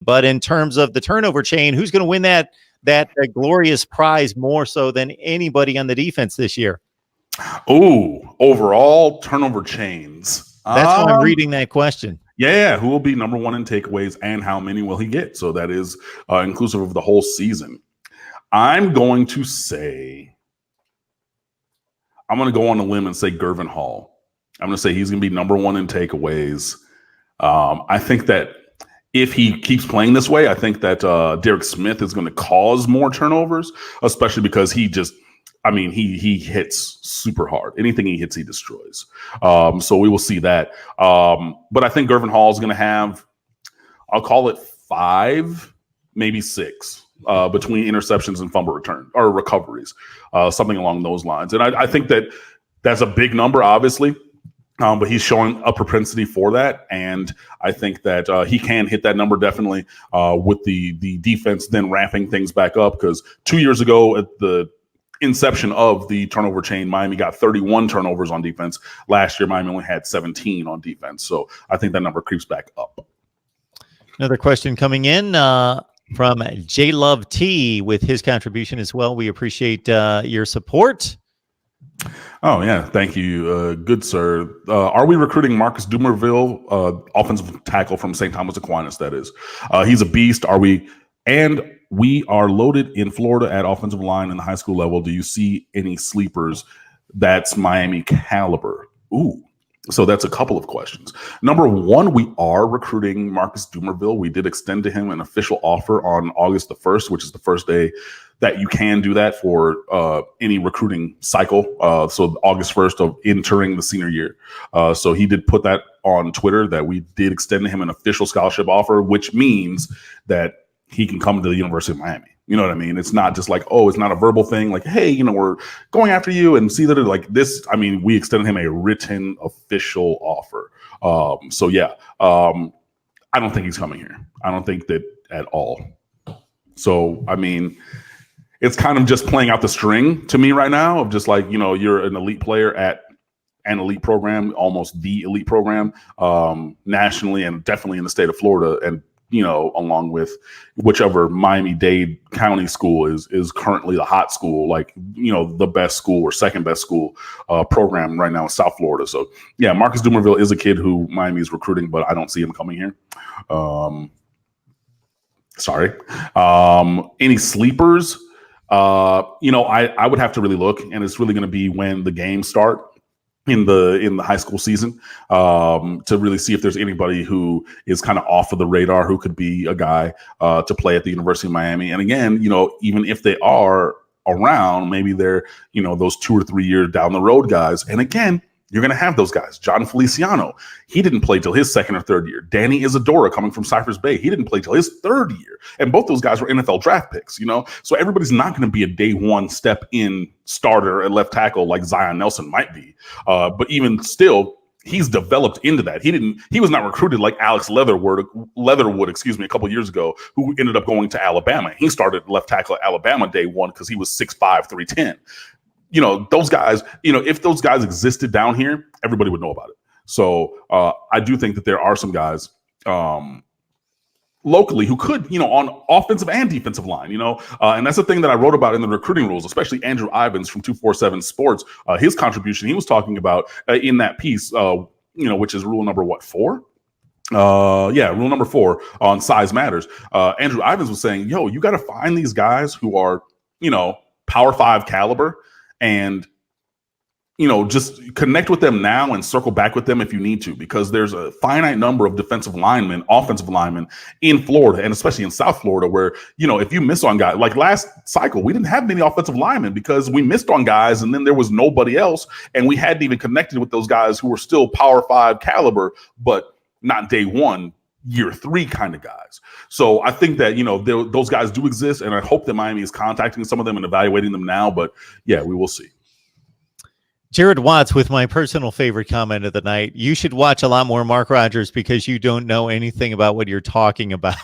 But in terms of the turnover chain, who's going to win that glorious prize more so than anybody on the defense this year? Ooh, overall turnover chains. That's how I'm reading that question. Yeah, who will be number one in takeaways and how many will he get? So that is inclusive of the whole season. I'm going to go on a limb and say Gervin Hall. I'm going to say he's going to be number one in takeaways. I think that if he keeps playing this way, I think that Derek Smith is going to cause more turnovers, especially because he hits super hard. Anything he hits, he destroys. So we will see that. But I think Gervin Hall is going to have, I'll call it 5, maybe 6 between interceptions and fumble return or recoveries, something along those lines. And I think that that's a big number, obviously. But he's showing a propensity for that, and I think that he can hit that number definitely with the defense then ramping things back up. Because 2 years ago at the inception of the turnover chain, Miami got 31 turnovers on defense. Last year, Miami only had 17 on defense. So I think that number creeps back up. Another question coming in from J Love T with his contribution as well. We appreciate your support. Oh, yeah. Thank you. Good, sir. Are we recruiting Marcus DUMERVIL, offensive tackle from St. Thomas Aquinas, that is? He's a beast. We are loaded in Florida at offensive line in the high school level. Do you see any sleepers that's Miami caliber? Ooh. So that's a couple of questions. Number one, we are recruiting Marcus DUMERVIL. We did extend to him an official offer on August the 1st, which is the first day that you can do that for any recruiting cycle. So August 1st of entering the senior year. So he did put that on Twitter that we did extend to him an official scholarship offer, which means that he can come to the University of Miami. You know what I mean? It's not just like, oh, it's not a verbal thing. Like, hey, we're going after you, and see that like this. I mean, we extended him a written official offer. So yeah, I don't think he's coming here. I don't think that at all. So, I mean, it's kind of just playing out the string to me right now of just like, you're an elite player at an elite program, almost the elite program nationally and definitely in the state of Florida. And along with whichever Miami-Dade County school is currently the hot school, like, the best school or second best school program right now in South Florida. So, yeah, Marcus DUMERVIL is a kid who Miami is recruiting, but I don't see him coming here. Sorry. Any sleepers? I would have to really look, and it's really going to be when the games start in the high school season to really see if there's anybody who is kind of off of the radar who could be a guy to play at the University of Miami. And again, even if they are around, maybe they're, those 2 or 3 years down the road guys. And again, you're going to have those guys. John Feliciano, he didn't play till his second or third year. Danny Isadora coming from Cypress Bay, he didn't play till his third year. And both those guys were NFL draft picks, So everybody's not going to be a day one step in starter at left tackle like Zion Nelson might be. But even still, he's developed into that. He was not recruited like Alex Leatherwood, a couple years ago, who ended up going to Alabama. He started left tackle at Alabama day one because he was 6'5", 310. Those guys, if those guys existed down here, everybody would know about it. So I do think that there are some guys locally who could, on offensive and defensive line, and that's the thing that I wrote about in the recruiting rules, especially Andrew Ivins from 247 Sports, his contribution he was talking about in that piece, which is rule number 4? Rule number 4 on size matters. Andrew Ivins was saying, you got to find these guys who are, Power 5 caliber, and just connect with them now and circle back with them if you need to, because there's a finite number of offensive linemen in Florida, and especially in South Florida, where, if you miss on guys, like last cycle, we didn't have many offensive linemen because we missed on guys and then there was nobody else. And we hadn't even connected with those guys who were still Power 5 caliber, but not day one, year 3 kind of guys. So I think that, those guys do exist, and I hope that Miami is contacting some of them and evaluating them now. But yeah, we will see. Jared Watts with my personal favorite comment of the night. You should watch a lot more Mark Rogers because you don't know anything about what you're talking about.